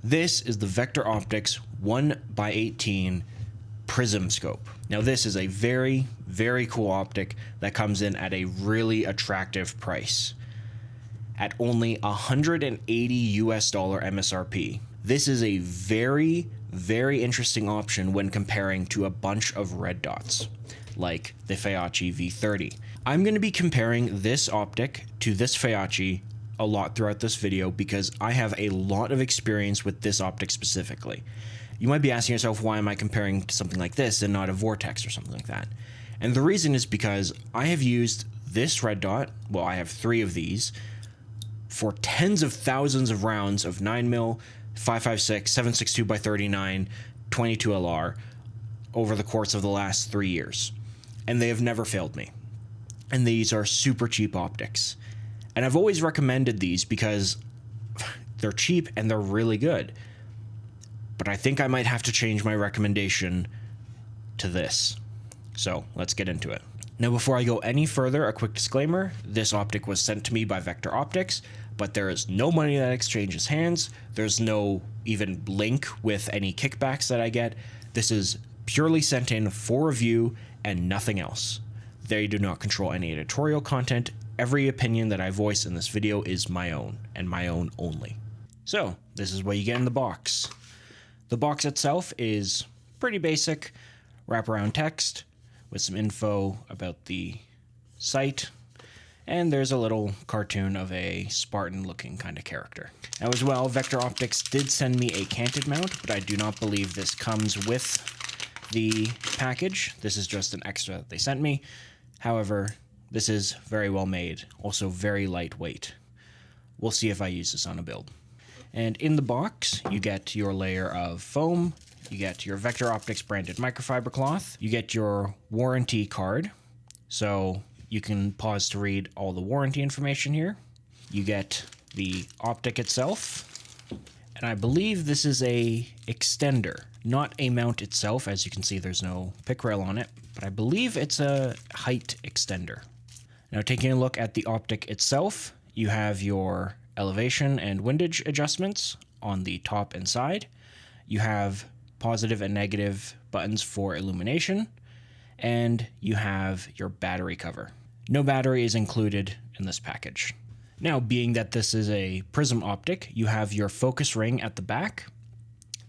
This is the Vector Optics 1x18 Prism scope. Now this is a very, very cool optic that comes in at a really attractive price. At only $180 MSRP. This is a very, very interesting option when comparing to a bunch of red dots, like the Feyachi V30. I'm going to be comparing this optic to this Feyachi a lot throughout this video because I have a lot of experience with this optic specifically. You might be asking yourself, why am I comparing to something like this and not a Vortex or something like that? And the reason is because I have used this red dot, well, I have 3 of these, for tens of thousands of rounds of 9mm, 5.56, 7.62 by 39, 22 LR over the course of the last 3 years. And they have never failed me. And these are super cheap optics. And I've always recommended these because they're cheap and they're really good. But I think I might have to change my recommendation to this. So let's get into it. Now, before I go any further, a quick disclaimer. This optic was sent to me by Vector Optics, but there is no money that exchanges hands. There's no even link with any kickbacks that I get. This is purely sent in for review and nothing else. They do not control any editorial content. Every opinion that I voice in this video is my own, and my own only. So, this is what you get in the box. The box itself is pretty basic, wraparound text with some info about the site, and there's a little cartoon of a Spartan-looking kind of character. Now as well, Vector Optics did send me a canted mount, but I do not believe this comes with the package. This is just an extra that they sent me. However, this is very well made, also very lightweight. We'll see if I use this on a build. And in the box, you get your layer of foam, you get your Vector Optics branded microfiber cloth, you get your warranty card, so you can pause to read all the warranty information here. You get the optic itself, and I believe this is a extender, not a mount itself. As you can see, there's no pick rail on it, but I believe it's a height extender. Now, taking a look at the optic itself, you have your elevation and windage adjustments on the top and side. You have positive and negative buttons for illumination, and you have your battery cover. No battery is included in this package. Now, being that this is a Prism optic, you have your focus ring at the back,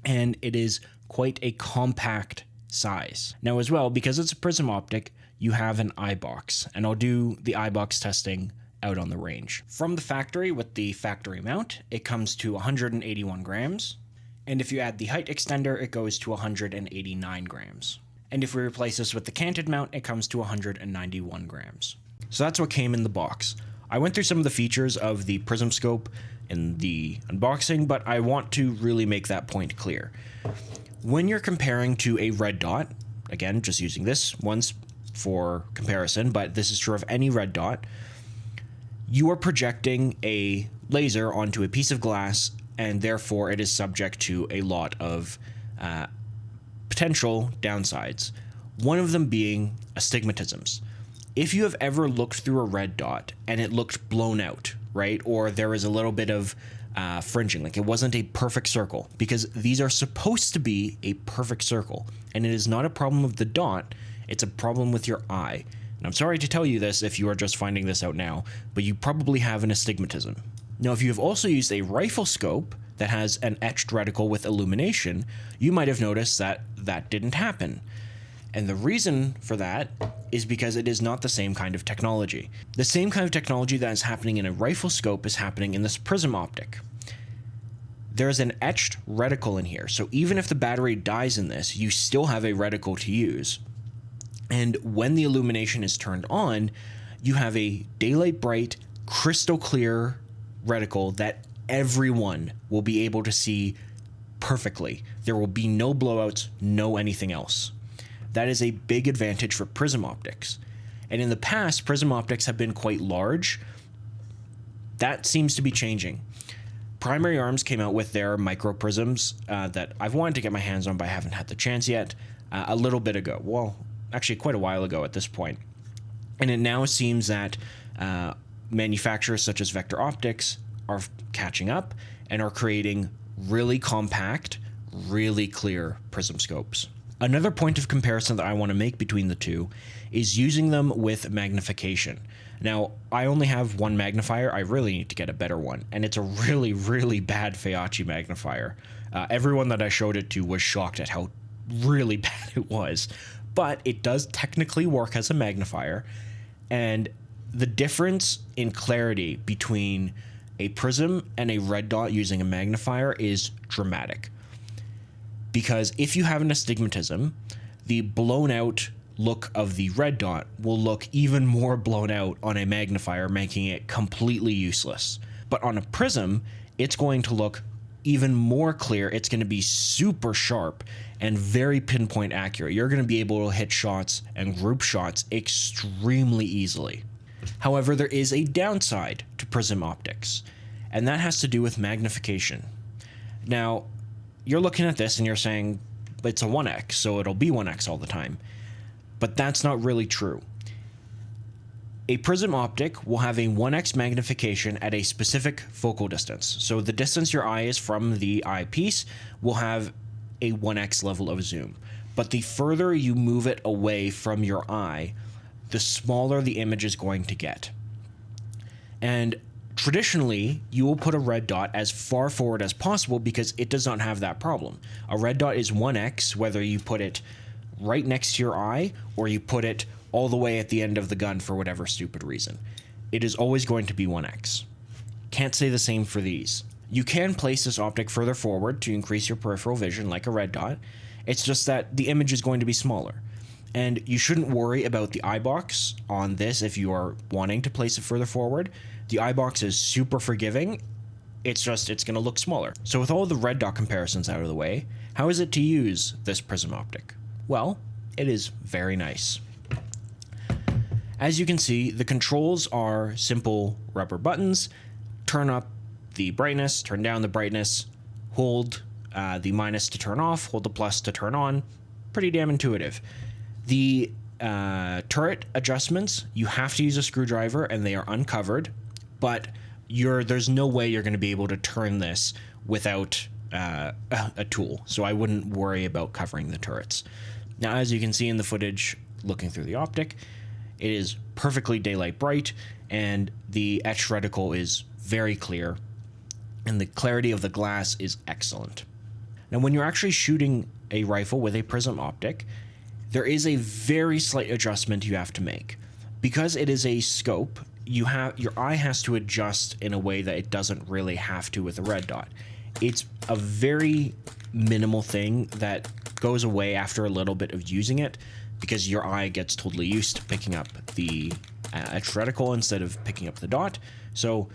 and it is quite a compact size. Now as well, because it's a Prism optic, you have an eye box, and I'll do the eye box testing out on the range. From the factory, with the factory mount, it comes to 181 grams, and if you add the height extender, it goes to 189 grams. And if we replace this with the canted mount, it comes to 191 grams. So that's what came in the box. I went through some of the features of the Prism scope in the unboxing, but I want to really make that point clear. When you're comparing to a red dot, again, just using this once for comparison, but this is true of any red dot, you are projecting a laser onto a piece of glass, and therefore it is subject to a lot of potential downsides. One of them being astigmatisms. If you have ever looked through a red dot and it looked blown out, right, or there was a little bit of fringing, like it wasn't a perfect circle, because these are supposed to be a perfect circle, and it is not a problem of the dot, it's a problem with your eye. And I'm sorry to tell you this if you are just finding this out now, but you probably have an astigmatism. Now, if you have also used a rifle scope that has an etched reticle with illumination, you might have noticed that that didn't happen. And the reason for that is because it is not the same kind of technology. The same kind of technology that is happening in a rifle scope is happening in this Prism optic. There's an etched reticle in here, so even if the battery dies in this, you still have a reticle to use. And when the illumination is turned on, you have a daylight bright, crystal clear reticle that everyone will be able to see perfectly. There will be no blowouts, no anything else. That is a big advantage for Prism optics. And in the past, Prism optics have been quite large. That seems to be changing. Primary Arms came out with their micro prisms that I've wanted to get my hands on, but I haven't had the chance yet, a little bit ago. Well, actually quite a while ago at this point. And it now seems that manufacturers such as Vector Optics are catching up and are creating really compact, really clear prism scopes. Another point of comparison that I want to make between the two is using them with magnification. Now, I only have one magnifier. I really need to get a better one, and it's a really, really bad Feyachi magnifier. Everyone that I showed it to was shocked at how really bad it was, but it does technically work as a magnifier, and the difference in clarity between a prism and a red dot using a magnifier is dramatic. Because if you have an astigmatism, the blown out look of the red dot will look even more blown out on a magnifier, making it completely useless. But on a prism, it's going to look even more clear. It's going to be super sharp and very pinpoint accurate. You're going to be able to hit shots and group shots extremely easily. However, there is a downside to prism optics, and that has to do with magnification. Now, you're looking at this and you're saying it's a 1x, so it'll be 1x all the time. But that's not really true. A prism optic will have a 1x magnification at a specific focal distance. So the distance your eye is from the eyepiece will have a 1x level of zoom. But the further you move it away from your eye, the smaller the image is going to get. And traditionally, you will put a red dot as far forward as possible because it does not have that problem. A red dot is 1x whether you put it right next to your eye or you put it all the way at the end of the gun for whatever stupid reason. It is always going to be 1x. Can't say the same for these. You can place this optic further forward to increase your peripheral vision like a red dot. It's just that the image is going to be smaller. And you shouldn't worry about the eye box on this if you are wanting to place it further forward. The eye box is super forgiving. It's going to look smaller. So with all the red dot comparisons out of the way, how is it to use this prism optic? Well, it is very nice. As you can see, the controls are simple rubber buttons. Turn up the brightness, turn down the brightness, hold the minus to turn off, hold the plus to turn on. Pretty damn intuitive. The turret adjustments, you have to use a screwdriver and they are uncovered, but there's no way you're going to be able to turn this without a tool, so I wouldn't worry about covering the turrets. Now, as you can see in the footage looking through the optic, it is perfectly daylight bright, and the etched reticle is very clear, and the clarity of the glass is excellent. Now, when you're actually shooting a rifle with a prism optic, there is a very slight adjustment you have to make. Because it is a scope, your eye has to adjust in a way that it doesn't really have to with a red dot. It's a very minimal thing that goes away after a little bit of using it because your eye gets totally used to picking up the etched reticle instead of picking up the dot. So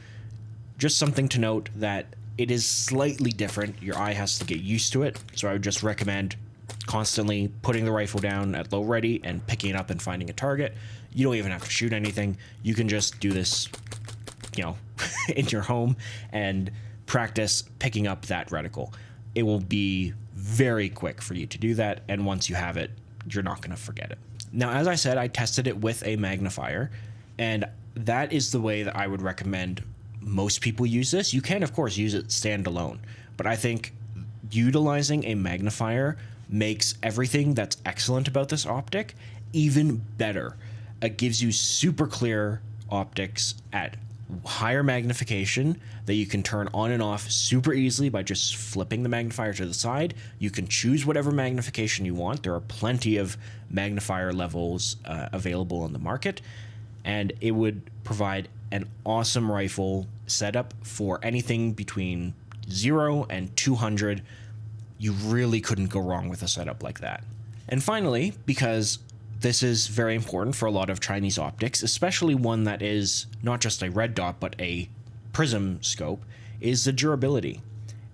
just something to note that it is slightly different. Your eye has to get used to it. So I would just recommend constantly putting the rifle down at low ready and picking it up and finding a target. You don't even have to shoot anything. You can just do this, in your home and practice picking up that reticle. It will be very quick for you to do that, and once you have it, you're not going to forget it. Now, as I said, I tested it with a magnifier, and that is the way that I would recommend most people use this. You can, of course, use it standalone, but I think utilizing a magnifier makes everything that's excellent about this optic even better. It gives you super clear optics at higher magnification that you can turn on and off super easily by just flipping the magnifier to the side. You can choose whatever magnification you want. There are plenty of magnifier levels available on the market, and it would provide an awesome rifle setup for anything between 0 and 200. You really couldn't go wrong with a setup like that. And finally, because this is very important for a lot of Chinese optics, especially one that is not just a red dot but a prism scope, is the durability.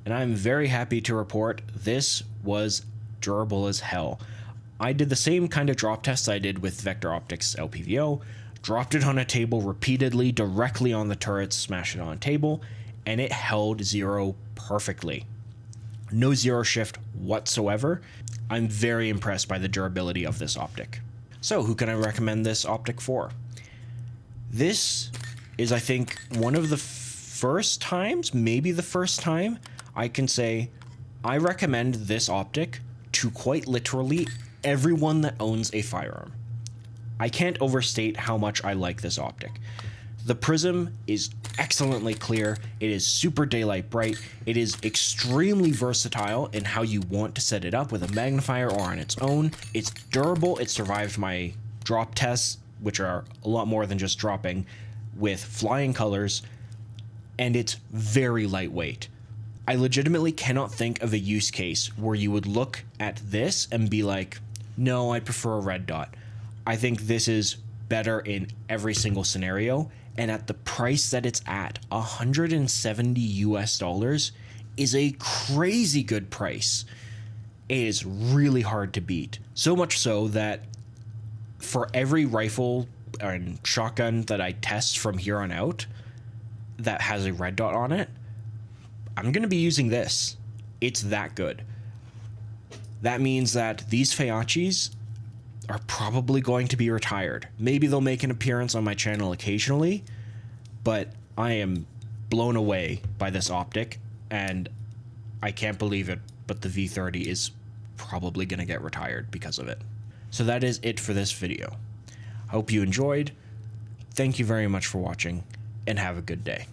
And I'm very happy to report this was durable as hell. I did the same kind of drop test I did with Vector Optics LPVO, dropped it on a table repeatedly directly on the turrets, smashed it on a table, and it held zero perfectly. No zero shift whatsoever. I'm very impressed by the durability of this optic. So who can I recommend this optic for? This is, I think, one of the first times, maybe the first time, I can say I recommend this optic to quite literally everyone that owns a firearm. I can't overstate how much I like this optic. The Prism is excellently clear, it is super daylight bright, it is extremely versatile in how you want to set it up with a magnifier or on its own. It's durable, it survived my drop tests, which are a lot more than just dropping, with flying colors, and it's very lightweight. I legitimately cannot think of a use case where you would look at this and be like, no, I prefer a red dot. I think this is better in every single scenario, and at the price that it's at, $170 US is a crazy good price. It is really hard to beat. So much so that for every rifle and shotgun that I test from here on out that has a red dot on it, I'm going to be using this. It's that good. That means that these Feachis are probably going to be retired. Maybe they'll make an appearance on my channel occasionally, but I am blown away by this optic, and I can't believe it, but the V30 is probably going to get retired because of it. So that is it for this video. I hope you enjoyed. Thank you very much for watching, and have a good day.